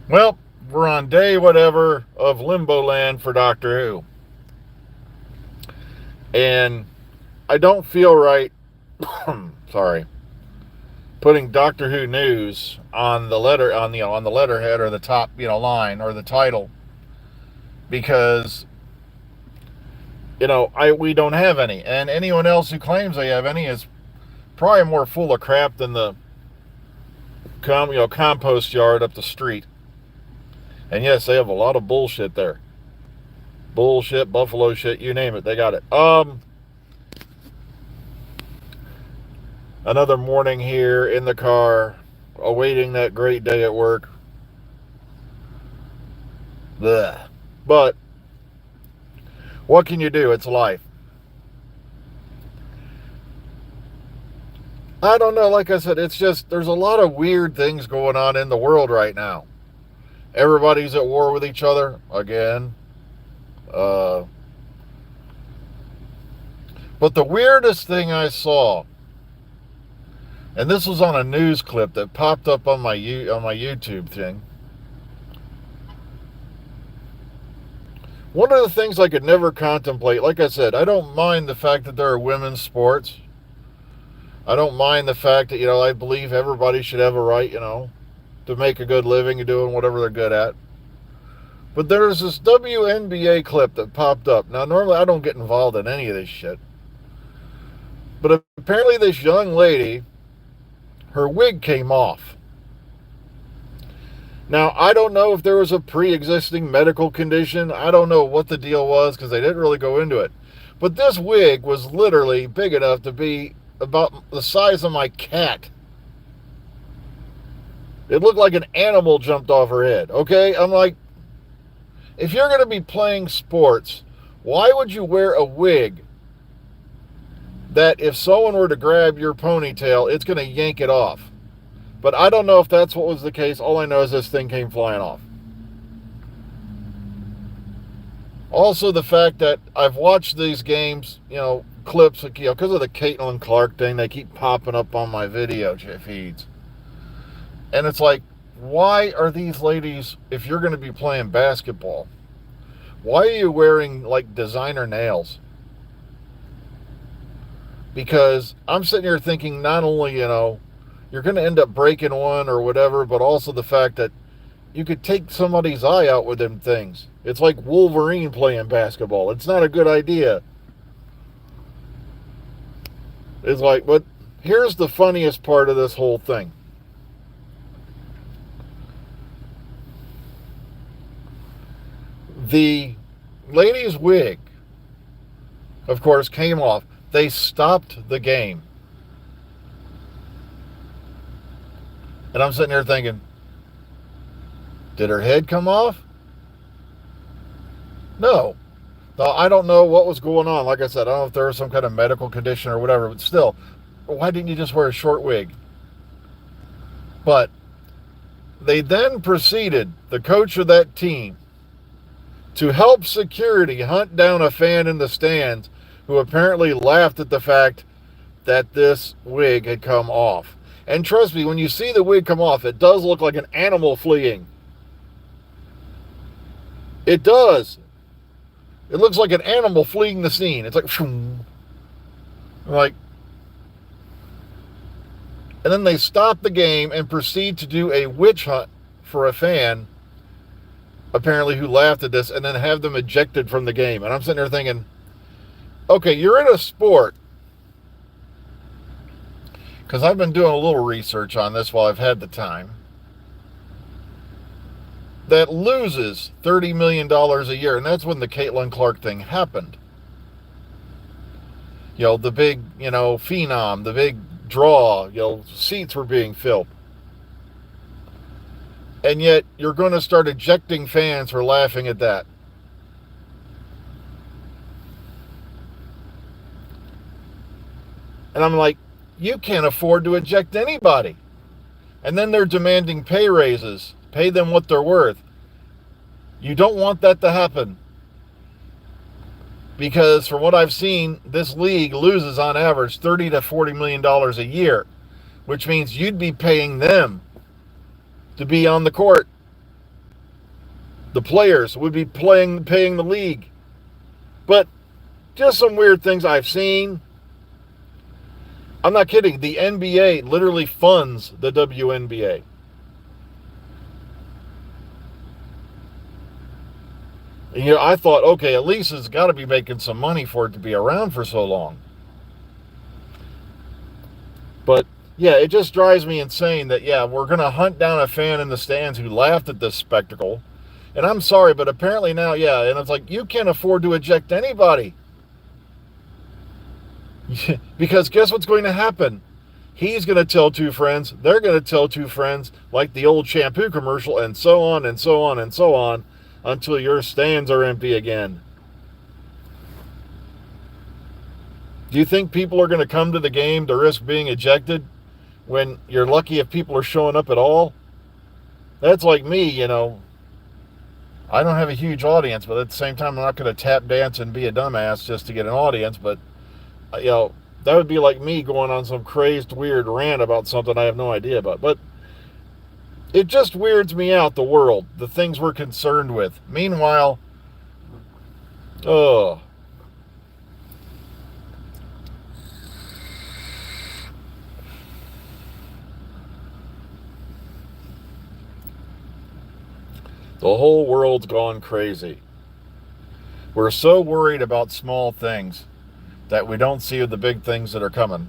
Well, we're on day whatever of Limbo Land for Doctor Who. And I don't feel right, sorry, putting Doctor Who news on the letter on the letterhead or the top, line or the title because I we don't have any. And anyone else who claims they have any is probably more full of crap than the compost yard up the street. And yes, they have a lot of bullshit there. Bullshit, buffalo shit, you name it, they got it. Another morning here in the car, awaiting that great day at work. Blech. But what can you do? It's life. I don't know. Like I said, it's just there's a lot of weird things going on in the world right now. Everybody's at war with each other again. Uh, but the weirdest thing I saw, and this was on a news clip that popped up on my YouTube thing. One of the things I could never contemplate, like I said, I don't mind the fact that there are women's sports. I don't mind the fact that, I believe everybody should have a right, to make a good living and doing whatever they're good at. But there's this WNBA clip that popped up. Now, normally I don't get involved in any of this shit. But apparently this young lady, her wig came off. Now, I don't know if there was a pre-existing medical condition. I don't know what the deal was because they didn't really go into it. But this wig was literally big enough to be about the size of my cat. It looked like an animal jumped off her head. Okay? I'm like, if you're going to be playing sports, why would you wear a wig that if someone were to grab your ponytail, it's going to yank it off? But I don't know if that's what was the case. All I know is this thing came flying off. Also, the fact that I've watched these games, clips, because of the Caitlin Clark thing, they keep popping up on my video feeds. And it's like, why are these ladies, if you're going to be playing basketball, why are you wearing, designer nails? Because I'm sitting here thinking not only, you're going to end up breaking one or whatever, but also the fact that you could take somebody's eye out with them things. It's like Wolverine playing basketball. It's not a good idea. It's like, but here's the funniest part of this whole thing. The lady's wig, of course, came off. They stopped the game. And I'm sitting here thinking, did her head come off? No. Now, I don't know what was going on. Like I said, I don't know if there was some kind of medical condition or whatever, but still, why didn't you just wear a short wig? But they then proceeded, the coach of that team, to help security hunt down a fan in the stands who apparently laughed at the fact that this wig had come off. And trust me, when you see the wig come off, it does look like an animal fleeing. It does. It looks like an animal fleeing the scene. It's like, and then they stop the game and proceed to do a witch hunt for a fan, apparently, who laughed at this, and then have them ejected from the game. And I'm sitting there thinking, okay, you're in a sport, because I've been doing a little research on this while I've had the time, that loses $30 million a year. And that's when the Caitlin Clark thing happened. The big, phenom, the big draw, seats were being filled. And yet you're going to start ejecting fans for laughing at that. And I'm like, you can't afford to eject anybody. And then they're demanding pay raises. Pay them what they're worth. You don't want that to happen. Because from what I've seen, this league loses on average $30 to $40 million a year, which means you'd be paying them to be on the court. The players would be paying the league. But just some weird things I've seen. I'm not kidding. The NBA literally funds the WNBA. I thought, okay, at least it's got to be making some money for it to be around for so long. But yeah, it just drives me insane that, yeah, we're going to hunt down a fan in the stands who laughed at this spectacle. And I'm sorry, but apparently now, yeah, and it's like, you can't afford to eject anybody. Because guess what's going to happen? He's going to tell two friends, they're going to tell two friends, like the old shampoo commercial, and so on and so on and so on, until your stands are empty again. Do you think people are going to come to the game to risk being ejected when you're lucky if people are showing up at all? That's like me, I don't have a huge audience, but at the same time, I'm not going to tap dance and be a dumbass just to get an audience. But, that would be like me going on some crazed, weird rant about something I have no idea about. But it just weirds me out, the world, the things we're concerned with. Meanwhile, the whole world's gone crazy. We're so worried about small things that we don't see the big things that are coming.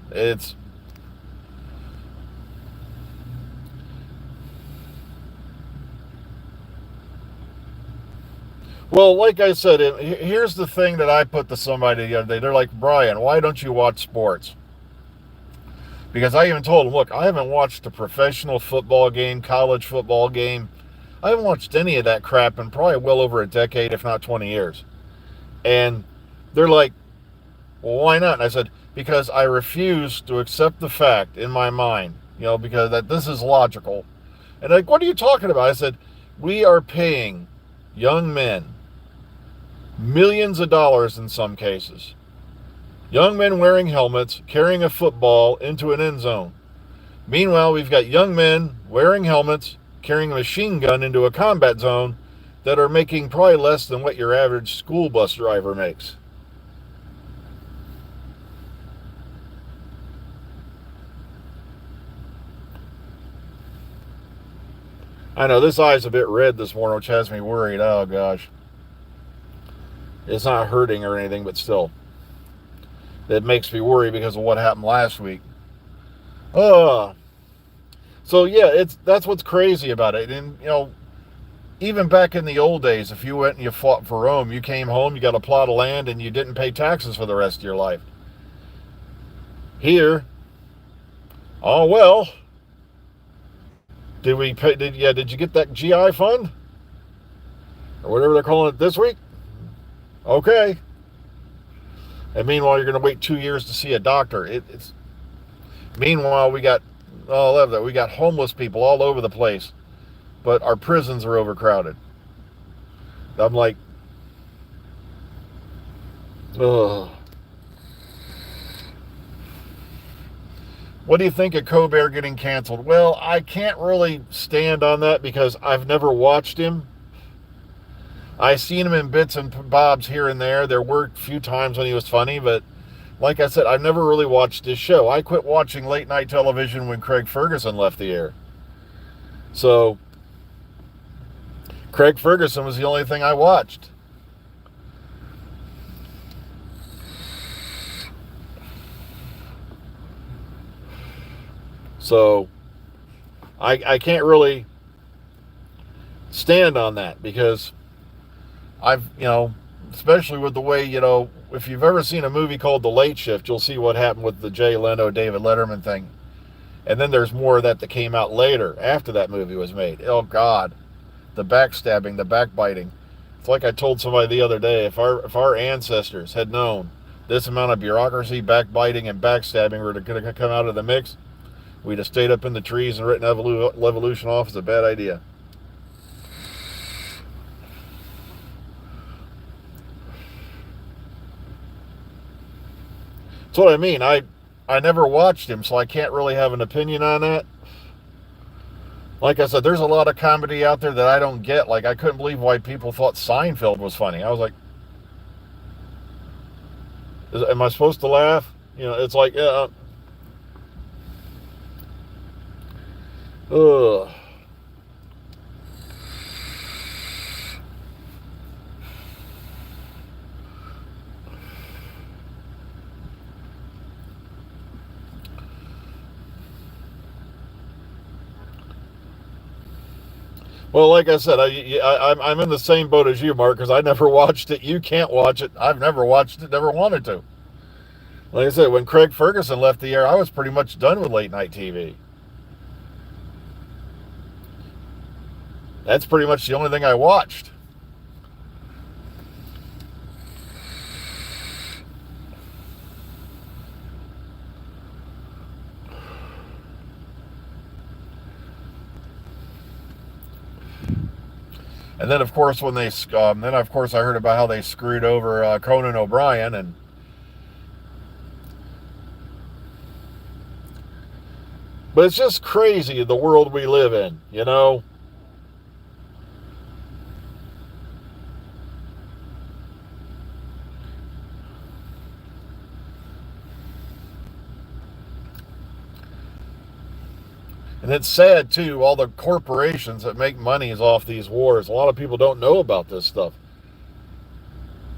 Well, like I said, here's the thing that I put to somebody the other day. They're like, Brian, why don't you watch sports? Because I even told them, look, I haven't watched a professional football game, college football game. I haven't watched any of that crap in probably well over a decade, if not 20 years. And they're like, well, why not? And I said, because I refuse to accept the fact in my mind, because that this is logical. And like, what are you talking about? I said, we are paying young men millions of dollars in some cases. Young men wearing helmets, carrying a football into an end zone. Meanwhile, we've got young men wearing helmets, carrying a machine gun into a combat zone that are making probably less than what your average school bus driver makes. I know this eye's a bit red this morning, which has me worried. Oh, gosh. It's not hurting or anything, but still. It makes me worry because of what happened last week. So, yeah, that's what's crazy about it. And, even back in the old days, if you went and you fought for Rome, you came home, you got a plot of land, and you didn't pay taxes for the rest of your life. Here, oh, well... Did you get that GI fund? Or whatever they're calling it this week? Okay. And meanwhile, you're going to wait 2 years to see a doctor. Meanwhile, we got homeless people all over the place, but our prisons are overcrowded. I'm like, ugh. What do you think of Colbert getting canceled? Well, I can't really stand on that because I've never watched him. I've seen him in bits and bobs here and there. There were a few times when he was funny, but like I said, I've never really watched his show. I quit watching late night television when Craig Ferguson left the air. So, Craig Ferguson was the only thing I watched. So, I can't really stand on that because especially with the way, if you've ever seen a movie called The Late Shift, you'll see what happened with the Jay Leno, David Letterman thing. And then there's more of that came out later, after that movie was made. Oh, God. The backstabbing, the backbiting. It's like I told somebody the other day, if our ancestors had known this amount of bureaucracy, backbiting, and backstabbing were going to come out of the mix, we'd have stayed up in the trees and written evolution off as a bad idea. That's what I mean. I never watched him, so I can't really have an opinion on that. Like I said, there's a lot of comedy out there that I don't get. Like, I couldn't believe why people thought Seinfeld was funny. I was like, am I supposed to laugh? You know, it's like, ugh. Well, like I said, I'm in the same boat as you, Mark, because I never watched it. You can't watch it. I've never watched it, never wanted to. Like I said, when Craig Ferguson left the air, I was pretty much done with late night TV. That's pretty much the only thing I watched. And then, of course, I heard about how they screwed over Conan O'Brien, and but it's just crazy the world we live in, you know. And it's sad too, all the corporations that make monies off these wars. A lot of people don't know about this stuff.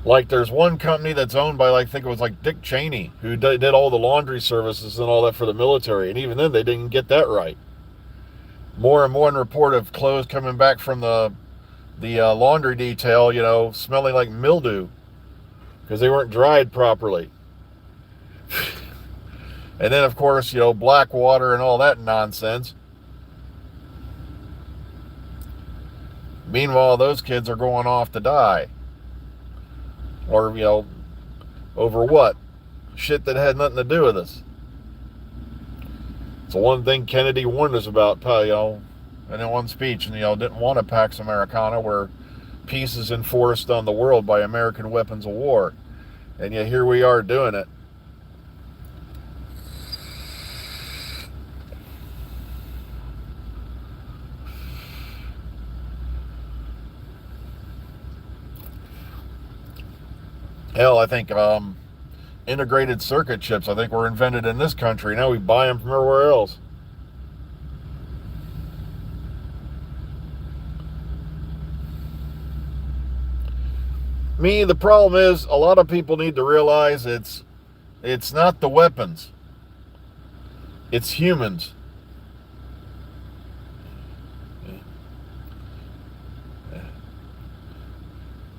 Like there's one company that's owned by, like, I think it was like Dick Cheney, who did all the laundry services and all that for the military, and even then they didn't get that right. More and more report of clothes coming back from the laundry detail, you know, smelling like mildew because they weren't dried properly. And then, of course, you know, black water and all that nonsense. Meanwhile, those kids are going off to die. Or, you know, over what? Shit that had nothing to do with us. It's the one thing Kennedy warned us about, you know, in one speech, and, you know, didn't want a Pax Americana where peace is enforced on the world by American weapons of war. And yet here we are doing it. Hell, I think integrated circuit chips, I think, were invented in this country. Now we buy them from everywhere else. The problem is a lot of people need to realize it's not the weapons. It's humans.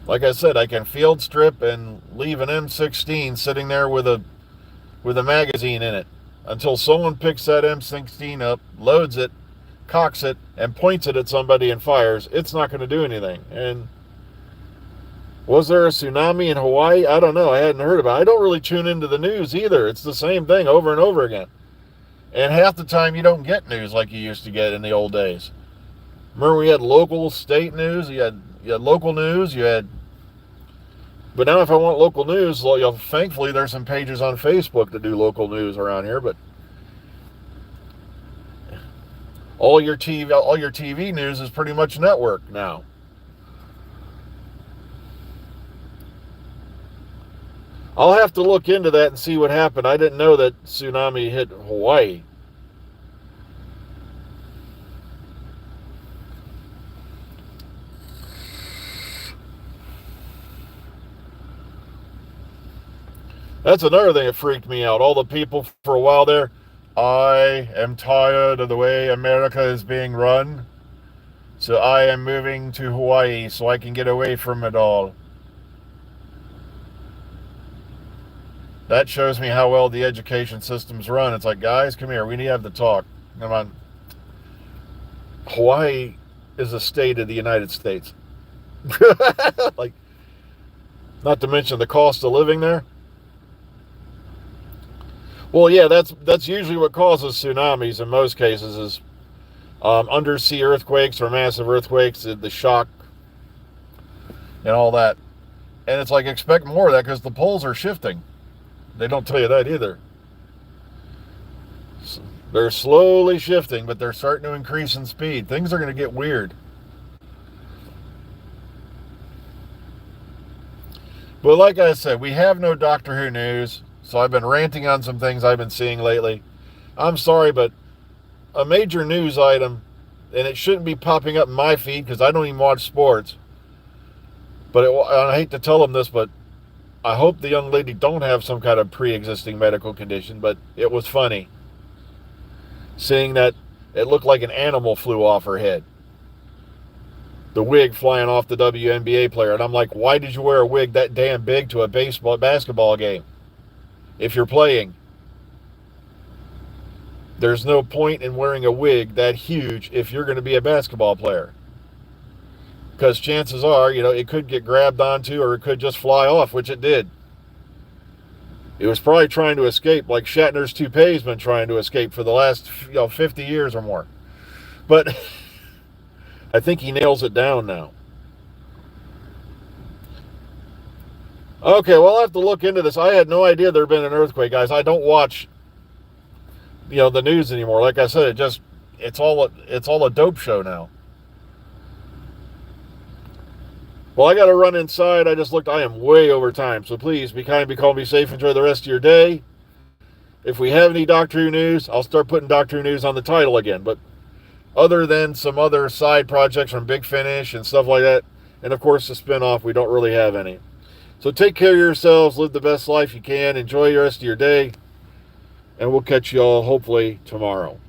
Like I said, I can field strip and leave an M16 sitting there with a magazine in it until someone picks that M16 up, loads it, cocks it, and points it at somebody and fires. It's not going to do anything. And was there a tsunami in Hawaii? I don't know. I hadn't heard about it. I don't really tune into the news either. It's the same thing over and over again. And half the time you don't get news like you used to get in the old days. Remember we had local, state news, you had local news, but now if I want local news, well, thankfully there's some pages on Facebook that do local news around here, but all your TV news is pretty much network now. I'll have to look into that and see what happened. I didn't know that tsunami hit Hawaii. That's another thing that freaked me out. All the people for a while there, I am tired of the way America is being run, so I am moving to Hawaii so I can get away from it all. That shows me how well the education system's run. It's like, guys, come here. We need to have the talk. Come on. Hawaii is a state of the United States. Like, not to mention the cost of living there. Well, yeah, that's usually what causes tsunamis in most cases is undersea earthquakes or massive earthquakes, the shock and all that. And it's like, expect more of that because the poles are shifting. They don't tell you that either. They're slowly shifting, but they're starting to increase in speed. Things are going to get weird. But like I said, we have no Doctor Who news, so I've been ranting on some things I've been seeing lately. I'm sorry, but a major news item, and it shouldn't be popping up in my feed because I don't even watch sports. But I hate to tell them this, but I hope the young lady don't have some kind of pre-existing medical condition, but it was funny seeing that it looked like an animal flew off her head. The wig flying off the WNBA player. And I'm like, why did you wear a wig that damn big to a basketball game? If you're playing, there's no point in wearing a wig that huge if you're going to be a basketball player. Because chances are, it could get grabbed onto or it could just fly off, which it did. It was probably trying to escape, like Shatner's toupee's been trying to escape for the last 50 years or more. But I think he nails it down now. Okay, well, I'll have to look into this. I had no idea there had been an earthquake, guys. I don't watch, the news anymore. Like I said, it's all a dope show now. Well, I got to run inside. I just looked. I am way over time. So please be kind, be calm, be safe. Enjoy the rest of your day. If we have any Doctor Who news, I'll start putting Doctor Who news on the title again. But other than some other side projects from Big Finish and stuff like that, and of course the spinoff, we don't really have any. So take care of yourselves. Live the best life you can. Enjoy the rest of your day. And we'll catch you all hopefully tomorrow.